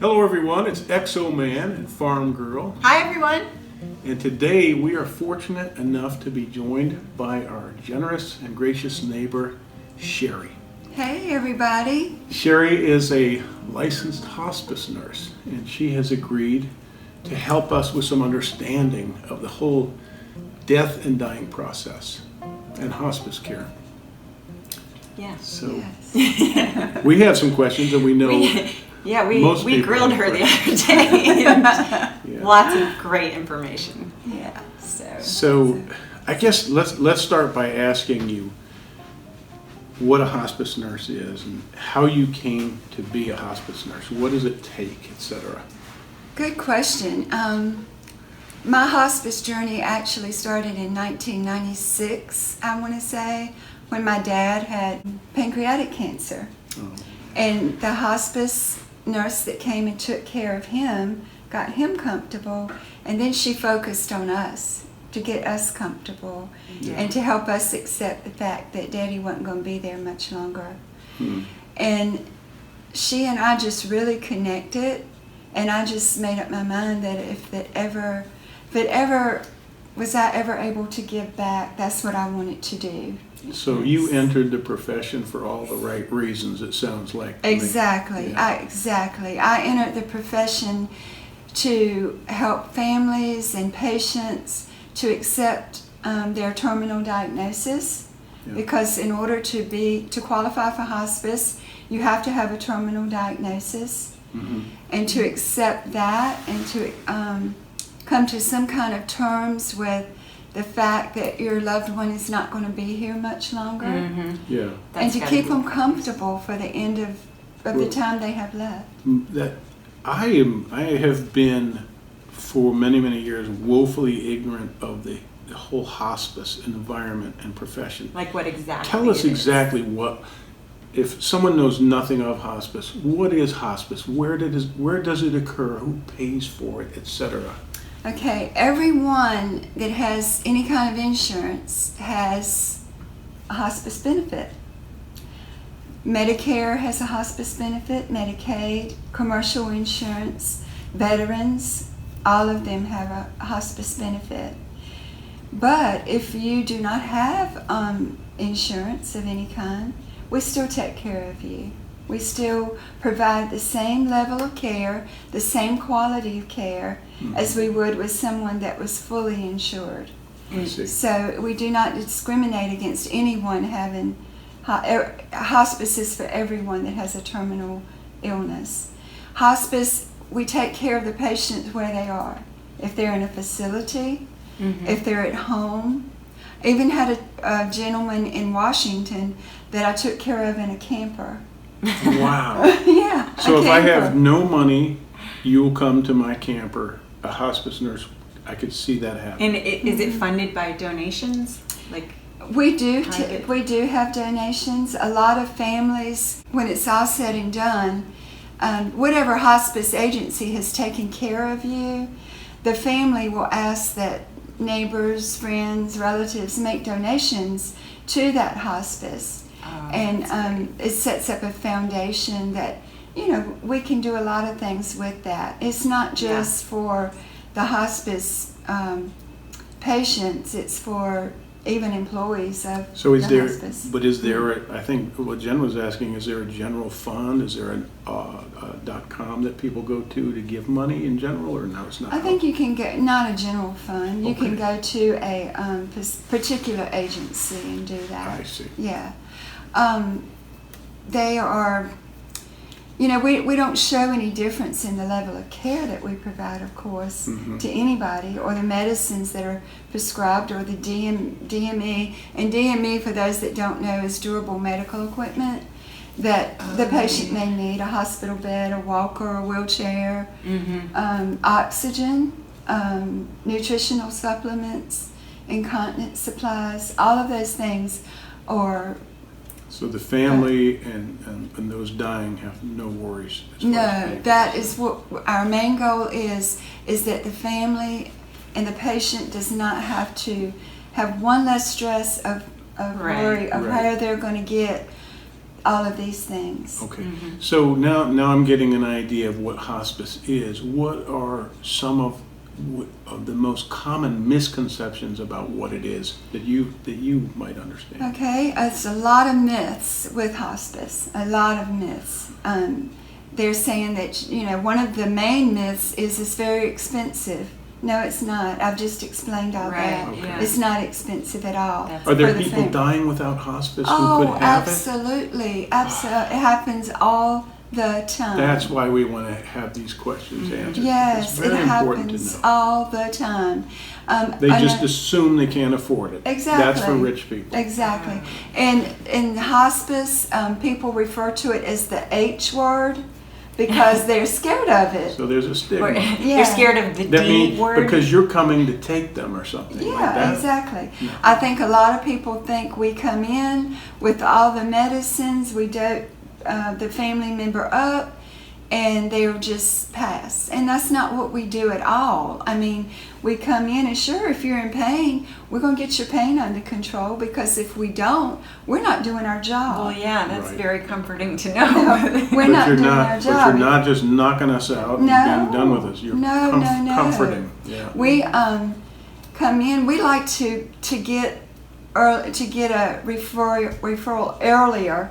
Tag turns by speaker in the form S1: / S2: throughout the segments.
S1: Hello everyone, it's Exo Man and Farm Girl.
S2: Hi everyone.
S1: And today we are fortunate enough to be joined by our generous and gracious neighbor, Cheri.
S3: Hey everybody.
S1: Cheri is a licensed hospice nurse, and she has agreed to help us with some understanding of the whole death and dying process and hospice care.
S2: Yes.
S1: So
S3: Yes.
S1: we have some questions, and we know most
S2: we
S1: people
S2: grilled
S1: have
S2: her the
S1: questions.
S2: other day.
S1: Yeah.
S2: Lots of great information.
S3: Yeah.
S1: So I guess let's start by asking you what a hospice nurse is and how you came to be a hospice nurse. What does it take, etc.?
S3: Good question. My hospice journey actually started in 1996, I want to say, when my dad had pancreatic cancer.
S1: Oh.
S3: And the hospice nurse that came and took care of him got him comfortable, and then she focused on us to get us comfortable and to help us accept the fact that Daddy wasn't going to be there much longer. And she and I just really connected, and I just made up my mind that if I ever was able to give back, that's what I wanted to do.
S1: So you entered the profession for all the right reasons, it sounds like.
S3: Exactly.
S1: Yeah.
S3: I entered the profession to help families and patients to accept their terminal diagnosis, because in order to qualify for hospice, you have to have a terminal diagnosis, and to accept that and to come to some kind of terms with the fact that your loved one is not going to be here much longer,
S1: Yeah.
S3: and to keep them comfortable for the end of the time they have left.
S1: That I have been for many years woefully ignorant of the whole hospice environment and profession.
S2: Like what exactly?
S1: Tell us
S2: it is.
S1: exactly what, if someone knows nothing of hospice, what is hospice? Where does it occur? Who pays for it, etc.?
S3: Okay, everyone that has any kind of insurance has a hospice benefit. Medicare has a hospice benefit, Medicaid, commercial insurance, veterans, all of them have a hospice benefit. But if you do not have insurance of any kind, we still take care of you. We still provide the same level of care, the same quality of care as we would with someone that was fully insured.
S1: I see.
S3: So we do not discriminate against anyone having hospice is for everyone that has a terminal illness. Hospice, we take care of the patient where they are. If they're in a facility, if they're at home. I even had a gentleman in Washington that I took care of in a camper.
S1: Wow.
S3: Yeah.
S1: So if I have no money, you'll come to my camper, a hospice nurse. I could see that happen.
S2: And is it funded by donations? Like
S3: We do
S2: private?
S3: we do have donations. A lot of families, when it's all said and done, whatever hospice agency has taken care of you, the family will ask that neighbors, friends, relatives make donations to that hospice. And it sets up a foundation that, we can do a lot of things with that. It's not just for the hospice patients, it's for even employees of
S1: So is
S3: the
S1: there,
S3: hospice.
S1: but is there, I think what Jen was asking, is there a general fund? Is there a .com that people go to give money in general, or no, it's not?
S3: I think you can get, not a general fund, you can
S1: Okay.
S3: go to a particular agency and do that.
S1: I see.
S3: Yeah. They are, we don't show any difference in the level of care that we provide, of course, to anybody, or the medicines that are prescribed, or the DME. And DME, for those that don't know, is durable medical equipment that the patient may need, a hospital bed, a walker, a wheelchair, oxygen, nutritional supplements, incontinence supplies, all of those things are.
S1: So the family and those dying have no worries. As far as
S3: No,
S1: paying.
S3: that is what our main goal is that the family and the patient does not have to have one less stress of worry of
S1: Right.
S3: where they're going to get all of these things.
S1: Okay, so now I'm getting an idea of what hospice is. What are some of the most common misconceptions about what it is that you might understand?
S3: Okay, it's a lot of myths with hospice, a lot of myths. They're saying that, one of the main myths is it's very expensive. No, it's not. I've just explained all that.
S2: Right, yeah.
S3: It's not expensive at all.
S1: Are there
S3: for the
S1: people
S3: fam-
S1: dying without hospice who
S3: Oh,
S1: could have
S3: absolutely. Absolutely. It happens all the time.
S1: it? That's why we want to have these questions answered.
S3: Yes,
S1: it's
S3: it
S1: very important to
S3: happens
S1: know.
S3: all the time.
S1: They just assume they can't afford it.
S3: Exactly.
S1: That's for rich people.
S3: Exactly. And in hospice, people refer to it as the H word because they're scared of it.
S1: So there's a stigma.
S2: You're scared of the
S1: That
S2: D
S1: means
S2: word?
S1: because you're coming to take them or something like
S3: Yeah,
S1: that.
S3: exactly.
S1: No.
S3: I think a lot of people think we come in with all the medicines, we dope the family member up, and they'll just pass. And that's not what we do at all. I mean, we come in and sure, if you're in pain, we're going to get your pain under control, because if we don't, we're not doing our job.
S2: Well, yeah, that's
S1: Right.
S2: very comforting to know.
S3: We're
S1: But
S3: not
S1: you're
S3: doing
S1: not,
S3: our
S1: but
S3: job.
S1: you're not just knocking us out and being done with us. You're
S3: No, no.
S1: comforting. Yeah.
S3: We come in. We like to get a referral earlier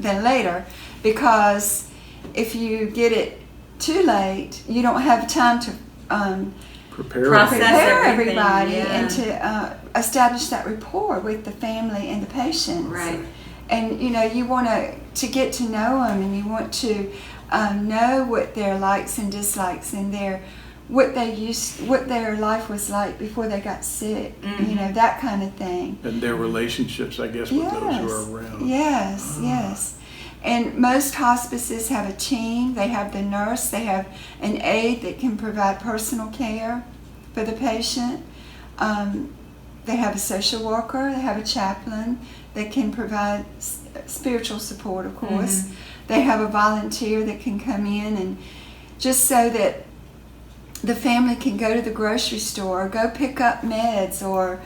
S3: than later, because if you get it too late, you don't have time to
S1: Prepare.
S2: Process.
S3: prepare
S2: everything,
S3: everybody
S2: yeah.
S3: and to establish that rapport with the family and the patients.
S2: Right.
S3: And you want to get to know them, and you want to know what their likes and dislikes and what their life was like before they got sick. That kind of thing.
S1: And their relationships, I guess, with those who are around.
S3: Yes, yes. And most hospices have a team. They have the nurse. They have an aide that can provide personal care for the patient. They have a social worker. They have a chaplain that can provide spiritual support, of course. They have a volunteer that can come in, and just so that the family can go to the grocery store, go pick up meds, or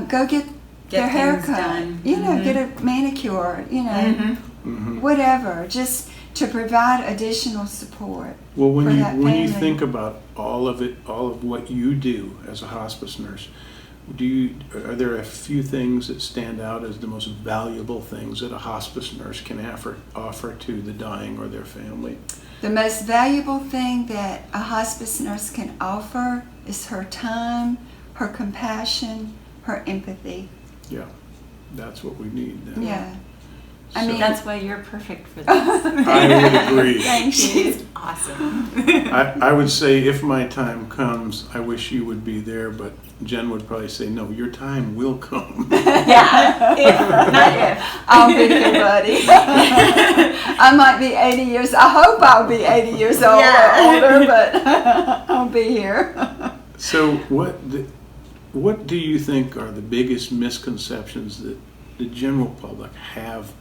S3: go get their hair
S2: things
S3: cut,
S2: done.
S3: get a manicure,
S1: Mm-hmm.
S3: whatever, just to provide additional support.
S1: Well, when
S3: for
S1: you
S3: that
S1: when you
S3: family.
S1: think about all of what you do as a hospice nurse, are there a few things that stand out as the most valuable things that a hospice nurse can offer to the dying or their family?
S3: The most valuable thing that a hospice nurse can offer is her time, her compassion, her empathy.
S1: Yeah, that's what we need then.
S3: Yeah.
S1: So-
S3: I mean,
S2: That's why you're perfect for this.
S1: I would agree.
S3: Thank you.
S2: She's awesome.
S1: I would say if my time comes, I wish you would be there, but Jen would probably say, no, your time will come.
S2: Yeah, not if.
S3: I'll be here, buddy. I might be 80 years. I hope I'll be 80 years old
S2: Yeah.
S3: or older, but I'll be here.
S1: So what do you think are the biggest misconceptions that the general public have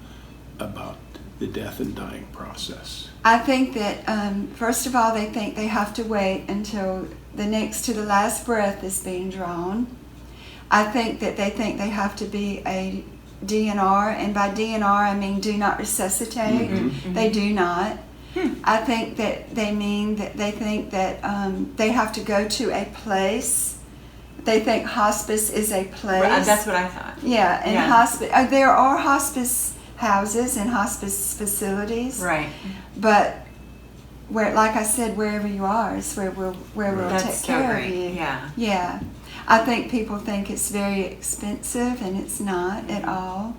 S1: about the death and dying process?
S3: I think that, first of all, they think they have to wait until the next to the last breath is being drawn. I think that they think they have to be a DNR, and by DNR I mean do not resuscitate. They do not. I think that they think that they have to go to a place. They think hospice is a place.
S2: That's what I thought.
S3: Yeah, and
S2: Yeah.
S3: hospice. There are hospice houses and hospice facilities,
S2: Right.
S3: but like I said, wherever you are is where we'll
S2: That's
S3: take
S2: so
S3: care
S2: great.
S3: of you.
S2: Yeah.
S3: Yeah, I think people think it's very expensive, and it's not at all.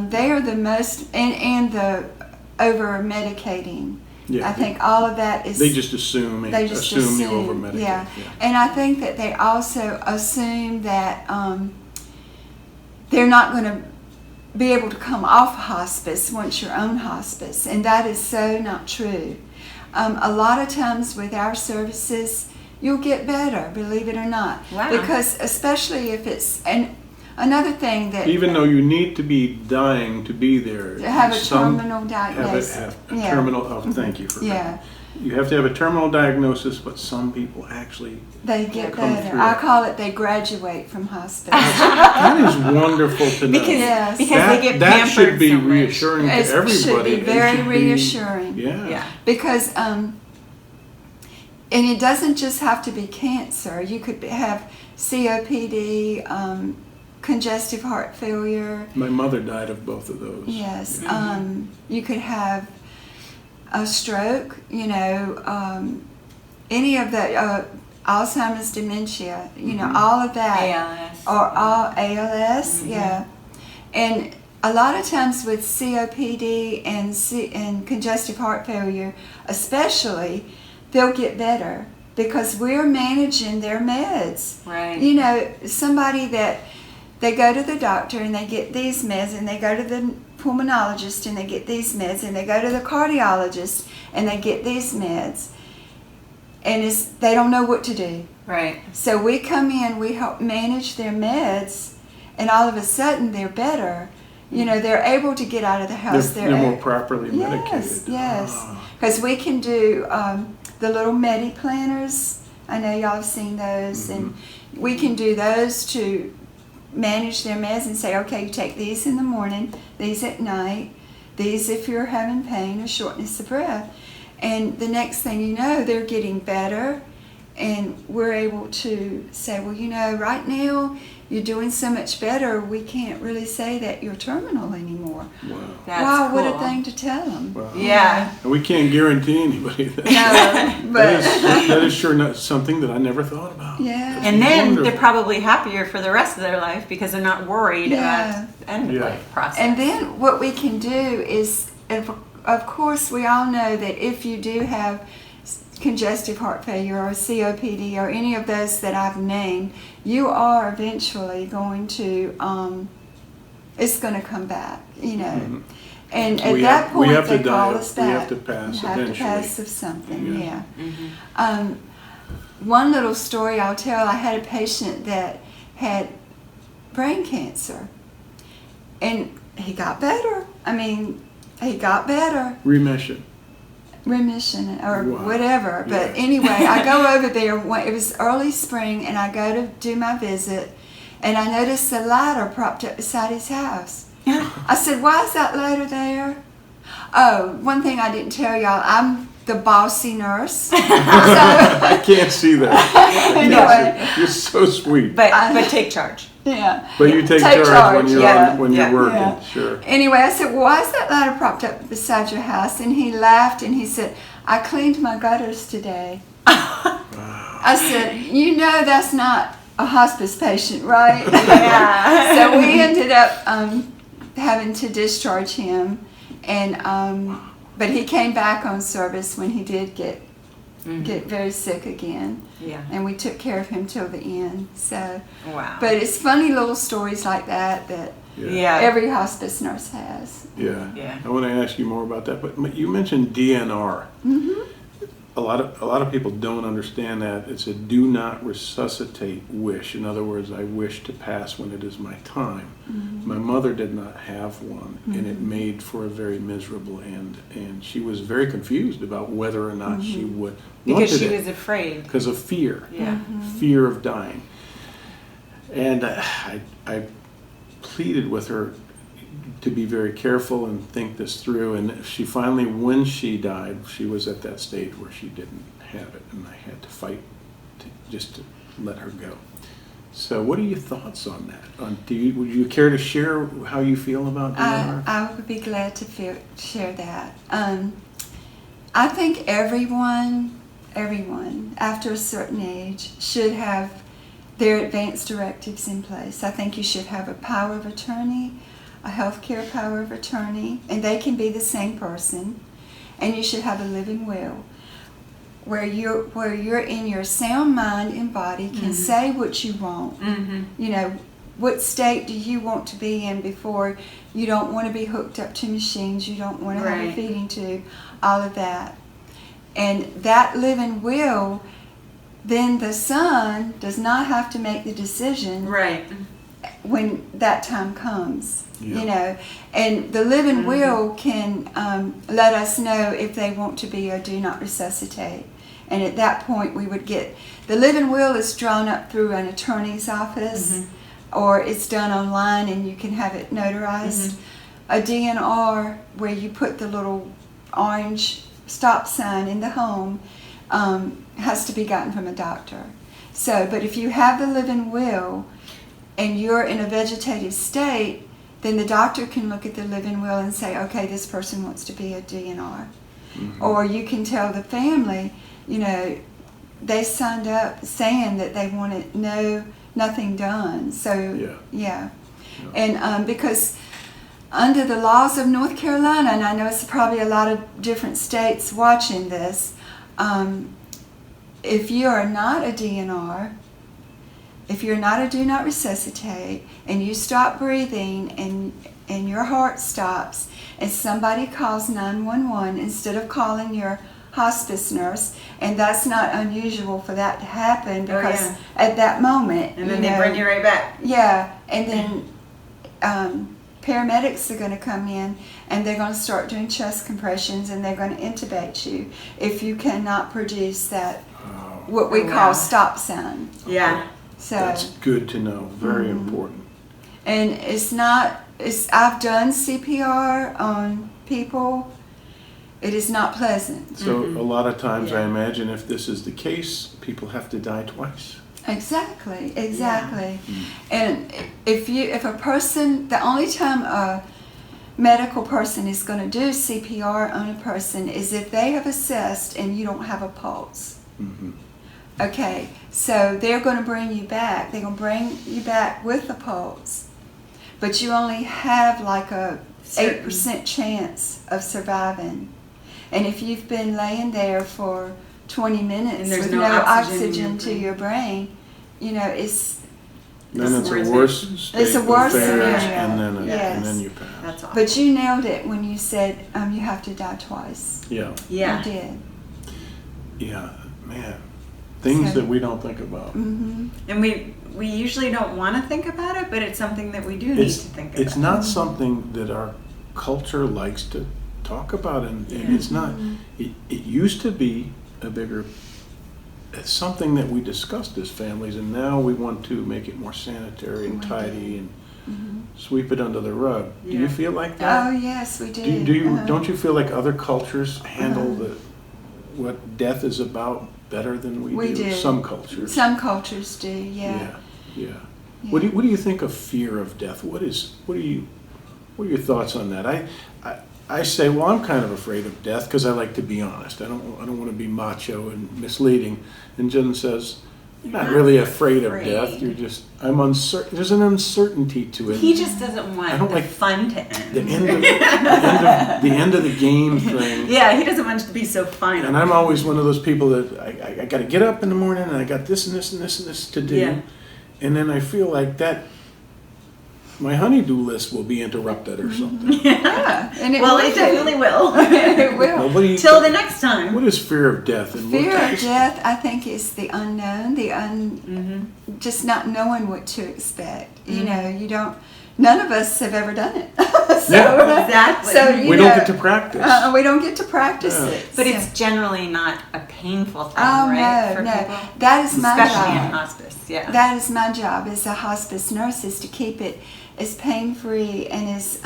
S3: They are the most, and the over medicating.
S1: Yeah,
S3: I think all of that is.
S1: they just assume you over medicate.
S3: Yeah. And I think that they also assume that they're not going to be able to come off hospice once you're on hospice, and that is so not true. A lot of times with our services, you'll get better, believe it or not.
S2: Wow.
S3: Because especially if it's, and another thing that
S1: Even though you need to be dying to be there,
S3: to have a
S1: some
S3: terminal
S1: have
S3: diagnosis.
S1: a terminal. Oh, thank you for that.
S3: Yeah.
S1: You have to have a terminal diagnosis, but some people actually.
S3: They get
S1: Come
S3: better.
S1: through.
S3: I call it they graduate from hospice.
S1: That is wonderful to know.
S3: Yes.
S2: Because they get
S1: that
S2: pampered
S1: should be
S2: so much.
S1: reassuring to
S3: It
S1: everybody.
S3: should be
S1: It
S3: very
S1: should be-
S3: reassuring.
S1: Yeah.
S2: Yeah.
S3: Because, and it doesn't just have to be cancer. You could have COPD, congestive heart failure.
S1: My mother died of both of those.
S3: Yes.
S1: Yeah.
S3: You could have a stroke, any of the Alzheimer's, dementia, all of that.
S2: ALS.
S3: Or all ALS, yeah. And a lot of times with COPD and congestive heart failure, especially, they'll get better because we're managing their meds.
S2: Right.
S3: Somebody that they go to the doctor and they get these meds, and they go to the pulmonologist and they get these meds, and they go to the cardiologist and they get these meds, and they don't know what to do.
S2: Right.
S3: So we come in, we help manage their meds, and all of a sudden they're better. They're able to get out of the house.
S1: They're more properly medicated.
S3: Yes.
S1: Ah.
S3: Because we can do the little Medi planners. I know y'all have seen those, and we can do those to manage their meds and say, okay, you take these in the morning, these at night, these if you're having pain or shortness of breath. And the next thing you know, they're getting better, and we're able to say, well, right now you're doing so much better, we can't really say that you're terminal anymore.
S1: Wow.
S2: That's
S3: Wow, what a
S2: cool.
S3: thing to tell them.
S1: Wow.
S2: Yeah.
S1: And we can't guarantee anybody that.
S3: No, but
S1: That is sure not something that I never thought about.
S3: yeah.
S2: And then
S1: Wonderful.
S2: they're probably happier for the rest of their life because they're not worried
S3: Yeah.
S2: about the end of
S1: Yeah.
S2: life process.
S3: And then what we can do is, of course, we all know that if you do have congestive heart failure or COPD or any of those that I've named, you are eventually going to, it's going to come back,
S1: Mhm.
S3: And at
S1: We
S3: that
S1: have- we
S3: point,
S1: have to
S3: they call
S1: die.
S3: us
S1: We
S3: back.
S1: have to pass
S3: You have to
S1: eventually.
S3: pass of something,
S1: Yeah.
S3: yeah. One little story I'll tell, I had a patient that had brain cancer, and he got better. He got better.
S1: Remission.
S3: Remission or
S1: Wow.
S3: whatever. But
S1: Yeah.
S3: anyway, I go over there. It was early spring, and I go to do my visit, and I noticed the ladder propped up beside his house. I said, "Why is that ladder there?" Oh, one thing I didn't tell y'all, I'm the bossy nurse. So,
S1: I can't see that. I can't
S3: Anyway.
S1: see that. You're so sweet.
S2: but take charge.
S3: yeah.
S1: But you take
S3: Take
S1: charge
S3: charge,
S1: when you're
S3: yeah.
S1: when you're
S2: Yeah.
S1: working.
S3: Yeah.
S1: Sure.
S3: Anyway, I said, well, why is that ladder propped up beside your house? And he laughed and he said, I cleaned my gutters today. I said, that's not a hospice patient, right?
S2: Yeah.
S3: So we ended up having to discharge him, and but he came back on service when he did get very sick again,
S2: Yeah.
S3: and we took care of him till the end. So,
S2: Wow.
S3: but it's funny little stories like that
S2: yeah.
S3: every hospice nurse has.
S1: Yeah.
S2: Yeah.
S1: I want to ask you more about that, but you mentioned DNR.
S3: Mm-hmm.
S1: A lot of people don't understand that. It's a do not resuscitate wish. In other words, I wish to pass when it is my time.
S3: Mm-hmm.
S1: My mother did not have one, and it
S3: Mm-hmm.
S1: made for a very miserable end. And she was very confused about whether or not she would
S2: because
S1: wanted
S2: she
S1: it
S2: was afraid.
S1: because of fear.
S2: Yeah.
S1: Fear of dying. And I pleaded with her to be very careful and think this through. And she finally, when she died, she was at that stage where she didn't have it, and I had to fight just to let her go. So what are your thoughts on that? Would you care to share how you feel about DNR?
S3: I would be glad to share that. I think everyone after a certain age should have their advance directives in place. I think you should have a power of attorney, a healthcare power of attorney, and they can be the same person. And you should have a living will, where you're in your sound mind and body can say what you want.
S2: Mm-hmm.
S3: What state do you want to be in before you don't want to be hooked up to machines, you don't want to have a
S2: Right.
S3: feeding tube, all of that. And that living will, then the son does not have to make the decision
S2: Right.
S3: when that time comes. you know, and the living will can let us know if they want to be or do not resuscitate. And at that point, we would get, the living will is drawn up through an attorney's office, or it's done online and you can have it notarized. A DNR, where you put the little orange stop sign in the home, has to be gotten from a doctor. So, but if you have the living will and you're in a vegetative state, then the doctor can look at the living will and say, okay, this person wants to be a DNR. Or you can tell the family, you know, they signed up saying that they wanted nothing done. So, yeah. And because under the laws of North Carolina, and I know it's probably a lot of different states watching this, if you are not a DNR, if you're not a do not resuscitate, and you stop breathing and your heart stops, and somebody calls 911 instead of calling your hospice nurse, and that's not unusual for that to happen, because at that moment,
S2: and then they bring you right back.
S3: Yeah, and then paramedics are going to come in and they're going to start doing chest compressions and they're going to intubate you if you cannot produce that what we call stop sign.
S2: Yeah.
S3: So
S1: that's good to know. Very important.
S3: And I've done CPR on people. It is not pleasant.
S1: So a lot of times, I imagine, if this is the case, people have to die twice.
S3: Exactly. And if a person, the only time a medical person is going to do CPR on a person is if they have assessed and you don't have a pulse. Okay, so they're going to bring you back. They're going to bring you back with a pulse, but you only have like a 8% chance of surviving. And if you've been laying there for 20 minutes with no oxygen to your brain, you know,
S1: then it's a worse state
S3: it's a worse
S1: affairs,
S3: scenario.
S1: and then you pass.
S2: That's awful.
S3: But you nailed it when you said you have to die twice.
S1: Yeah.
S3: You did.
S1: Yeah, man. Things that we don't think about.
S2: And we usually don't want to think about it, but it's something that we do need to think about.
S1: It's not something that our culture likes to talk about, and it's not. It used to be it's something that we discussed as families, and now we want to make it more sanitary and tidy and sweep it under the rug. Do you feel like that?
S3: Oh yes, we do.
S1: Don't you feel like other cultures handle what death is about better than we do? Some cultures.
S3: Some cultures do. Yeah.
S1: What do you think of fear of death? What are your thoughts on that? I say, well, I'm kind of afraid of death because I like to be honest. I don't want to be macho and misleading. And Jen says, you're not really afraid of death. You're just, I'm uncertain. There's an uncertainty to it.
S2: He just doesn't want the fun to end.
S1: The end of the game thing.
S2: Yeah, he doesn't want it to be so final.
S1: And I'm always one of those people that I got to get up in the morning and I got this and this and this and this to do. Yeah. And then I feel like that my honey-do list will be interrupted or something.
S3: And it
S2: definitely will.
S3: It will.
S2: Till the next time.
S1: What is fear of death? And
S3: fear of death, I think, is the unknown, just not knowing what to expect. You know, none of us have ever done it.
S2: Exactly.
S3: So,
S1: we don't get to practice.
S3: We don't get to practice it.
S2: But it's generally not a painful thing,
S3: right?
S2: For people?
S3: That is my job.
S2: Especially in hospice,
S3: That is my job as a hospice nurse, is to keep it as pain-free and as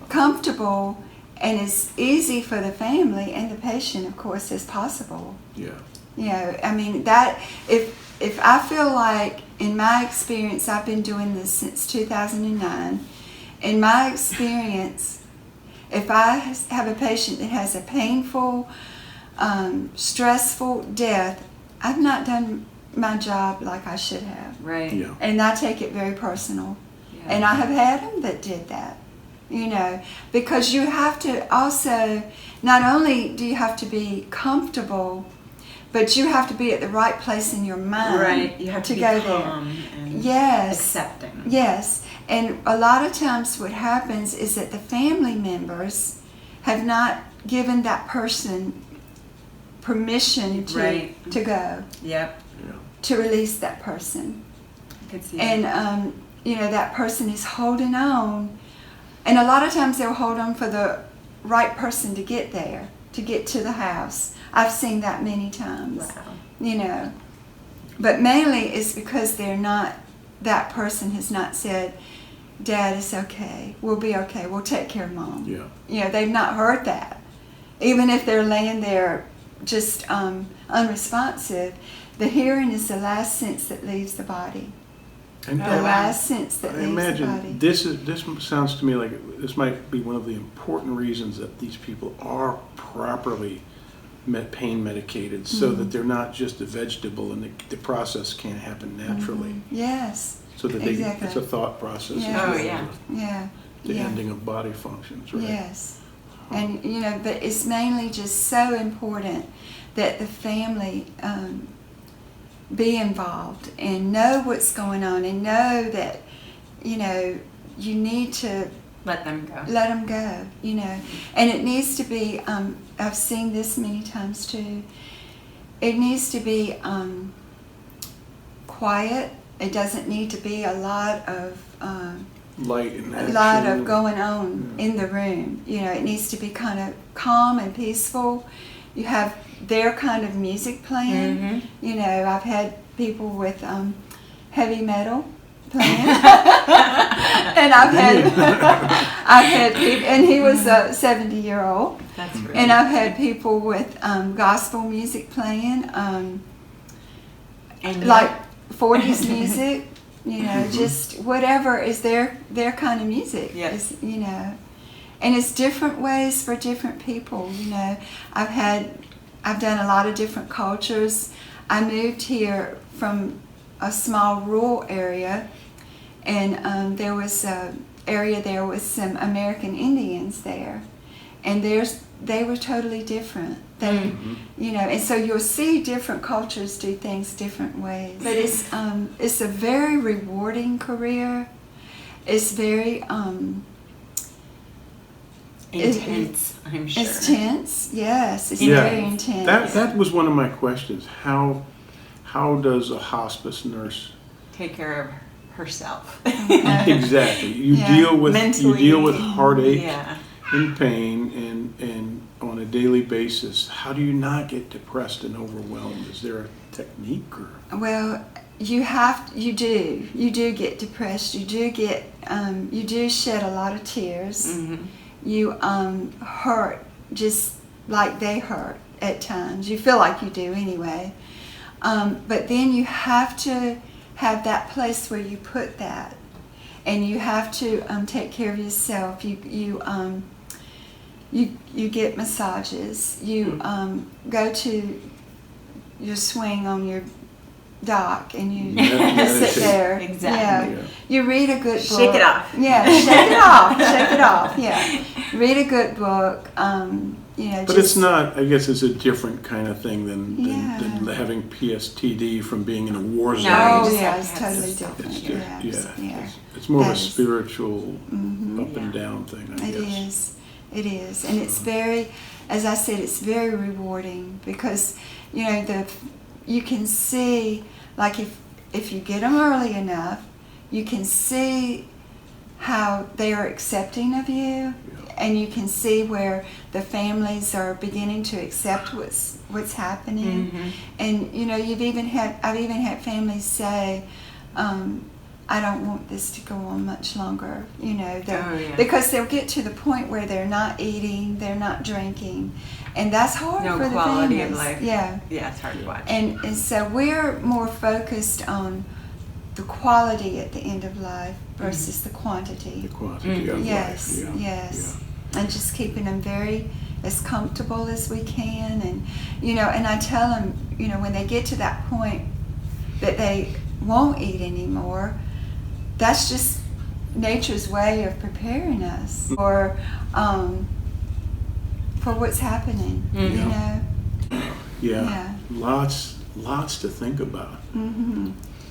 S3: comfortable and as easy for the family and the patient, of course, as possible. I mean, that if I feel like, in my experience, I've been doing this since 2009. In my experience, if I have a patient that has a painful, stressful death, I've not done my job like I should have.
S2: Right.
S1: Yeah.
S3: And I take it very personal. And I have had them that did that, because you have to also, not only do you have to be comfortable, but you have to be at the right place in your mind.
S2: Right, you have to be
S3: go
S2: calm
S3: there.
S2: And accepting.
S3: Yes, and a lot of times what happens is that the family members have not given that person permission to go.
S2: Yep.
S3: To release that person.
S2: I could see
S3: and
S2: that.
S3: that person is holding on. And a lot of times they'll hold on for the right person to get there, to get to the house. I've seen that many times.
S2: Wow.
S3: But mainly it's because that person has not said, Dad, it's okay. We'll be okay. We'll take care of Mom.
S1: Yeah.
S3: They've not heard that. Even if they're laying there just unresponsive, the hearing is the last sense that leaves the body.
S1: And
S3: The last sense that leaves the body.
S1: imagine this sounds to me like this might be one of the important reasons that these people are properly pain medicated, so that they're not just a vegetable and the process can't happen naturally.
S3: Yes.
S1: So that
S3: Exactly.
S1: it's a thought process.
S3: Yeah.
S1: as well
S2: Oh, yeah.
S1: as
S3: Yeah.
S1: The
S3: Yeah.
S1: ending of body functions, right?
S3: Yes. And, but it's mainly just so important that the family be involved and know what's going on and know that, you need to
S2: Let them go.
S3: let them go, And it needs to be, I've seen this many times too, it needs to be quiet. It doesn't need to be a lot of
S1: Light and
S3: a
S1: action.
S3: lot of going on in the room. It needs to be kind of calm and peaceful. You have their kind of music playing. I've had people with heavy metal playing, and I've had people, and he was a 70-year-old.
S2: That's really
S3: And I've had people with gospel music playing,
S2: and
S3: like 40s music. Just whatever is their kind of music.
S2: Yes.
S3: And it's different ways for different people. I've done a lot of different cultures. I moved here from a small rural area, and there was an area there with some American Indians there, and they were totally different. And so you'll see different cultures do things different ways. But it's a very rewarding career. It's very
S2: intense, I'm sure.
S3: It's tense. Yes, it's
S1: Yeah.
S3: very intense.
S1: That was one of my questions. How does a hospice nurse
S2: Take care of herself.
S1: exactly? You
S3: Yeah.
S1: deal with
S2: Mentally,
S1: heartache
S2: Yeah.
S1: and pain and on a daily basis. How do you not get depressed and overwhelmed? Is there a technique or?
S3: Well, you do get depressed. You do shed a lot of tears. You hurt just like they hurt at times. You feel like you do anyway. But then you have to have that place where you put that, and you have to take care of yourself. You get massages. You go to your swing on your dock, and you sit there.
S2: Exactly.
S3: Yeah. You read a good book.
S2: Shake it off.
S3: Yeah, shake it off. Shake it off. Yeah. Read a good book.
S1: But it's not. I guess it's a different kind of thing than having PSTD from being in a war zone.
S3: Oh,
S2: just
S3: yeah,
S2: have
S3: it's
S2: to have
S3: totally
S2: this stuff.
S3: different.
S1: It's more of a
S3: That is-
S1: spiritual up and down thing, I guess.
S3: It is, and it's very, as I said, it's very rewarding because you can see, like if you get them early enough, you can see how they are accepting of you, and you can see where the families are beginning to accept what's happening. And I've even had families say, I don't want this to go on much longer, because they'll get to the point where they're not eating, they're not drinking, and that's hard
S2: No
S3: for the
S2: quality
S3: families.
S2: of life.
S3: Yeah.
S2: Yeah, it's hard to watch.
S3: And so we're more focused on the quality at the end of life versus the quantity.
S1: The quantity of
S3: Yes,
S1: life.
S3: yes. And just keeping them as comfortable as we can. And, and I tell them, when they get to that point that they won't eat anymore, that's just nature's way of preparing us for what's happening,
S1: Yeah. Lots to think about.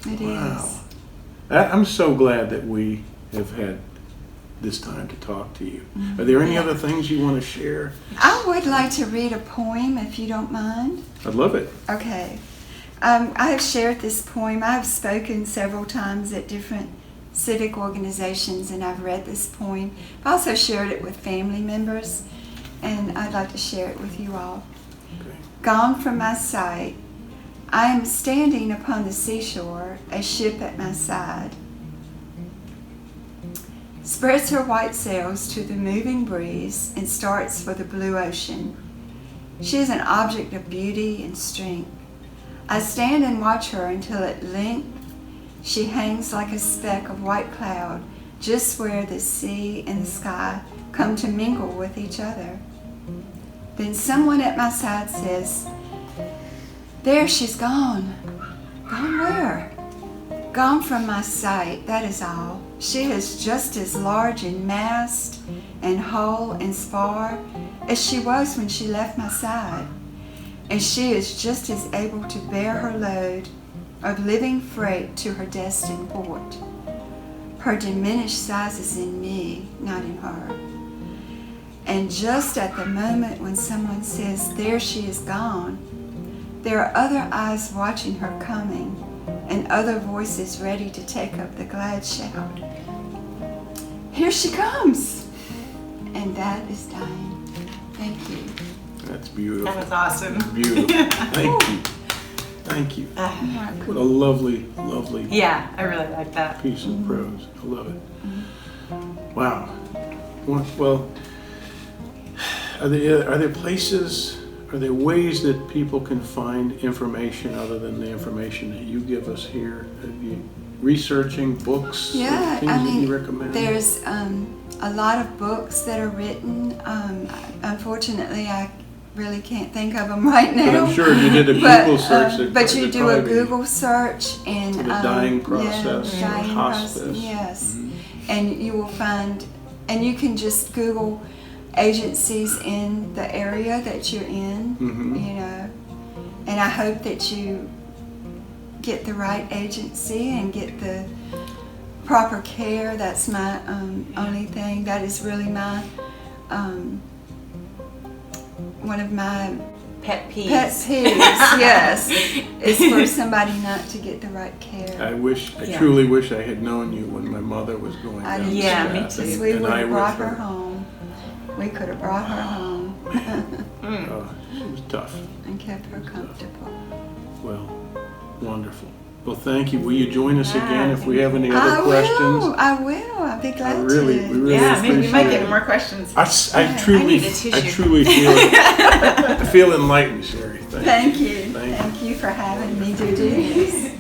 S3: It
S1: Wow.
S3: is.
S1: I'm so glad that we have had this time to talk to you. Are there any other things you want to share?
S3: I would like to read a poem if you don't mind.
S1: I'd love it.
S3: Okay. I have shared this poem. I've spoken several times at different civic organizations, and I've read this poem. I've also shared it with family members, and I'd like to share it with you all.
S1: Okay.
S3: Gone from my sight, I am standing upon the seashore, a ship at my side. Spreads her white sails to the moving breeze and starts for the blue ocean. She is an object of beauty and strength. I stand and watch her until at length she hangs like a speck of white cloud just where the sea and the sky come to mingle with each other. Then someone at my side says, "There she's gone." Gone where? Gone from my sight, that is all. She is just as large in mast and hull and spar as she was when she left my side. And she is just as able to bear her load of living freight to her destined port. Her diminished size is in me, not in her. And just at the moment when someone says, "There she is gone," there are other eyes watching her coming and other voices ready to take up the glad shout. "Here she comes!" And that is dying. Thank you.
S1: That's beautiful.
S2: That was awesome.
S1: Beautiful. Thank you. Thank you. What a lovely, lovely
S2: Yeah, I really like that.
S1: piece of prose. I love it. Wow. Well, are there places, are there ways that people can find information other than the information that you give us here? Are you researching books?
S3: Yeah,
S1: things
S3: I
S1: that
S3: mean,
S1: you recommend?
S3: there's a lot of books that are written. Unfortunately, I really can't think of them right now.
S1: But I'm sure if you did a
S3: But,
S1: Google search,
S3: but you
S1: it'd
S3: do a
S1: probably be
S3: Google search and
S1: for the dying process,
S3: yeah, dying
S1: hospice.
S3: process, yes,
S1: Mhm.
S3: and you will find, and you can just Google agencies in the area that you're in,
S1: Mhm.
S3: you know, and I hope that you get the right agency and get the proper care. That's my only thing. That is really my one of my
S2: Pet peeves.
S3: pet peeves. Yes, is for somebody not to get the right care.
S1: I
S2: Yeah.
S1: truly wish I had known you when my mother was going
S3: I
S1: down
S3: do
S1: the
S2: Yeah,
S1: path,
S2: me
S3: Because
S2: too.
S3: we
S1: and
S3: would
S1: I
S3: have
S1: with
S3: brought her home. We could have brought her home
S1: It was tough.
S3: and kept her comfortable.
S1: Well, wonderful. Well, thank you. Will you join us
S2: Yeah,
S1: again if we have any
S3: I
S1: other questions?
S3: will. I will. I'll be glad
S1: we really
S2: Yeah, maybe we might
S1: appreciate
S2: get
S1: it.
S2: more questions.
S1: I truly
S2: need a tissue.
S1: feel I feel enlightened, Cheri. Thank you.
S3: Thank you.
S1: Thank you.
S3: Thank you for having me to do this.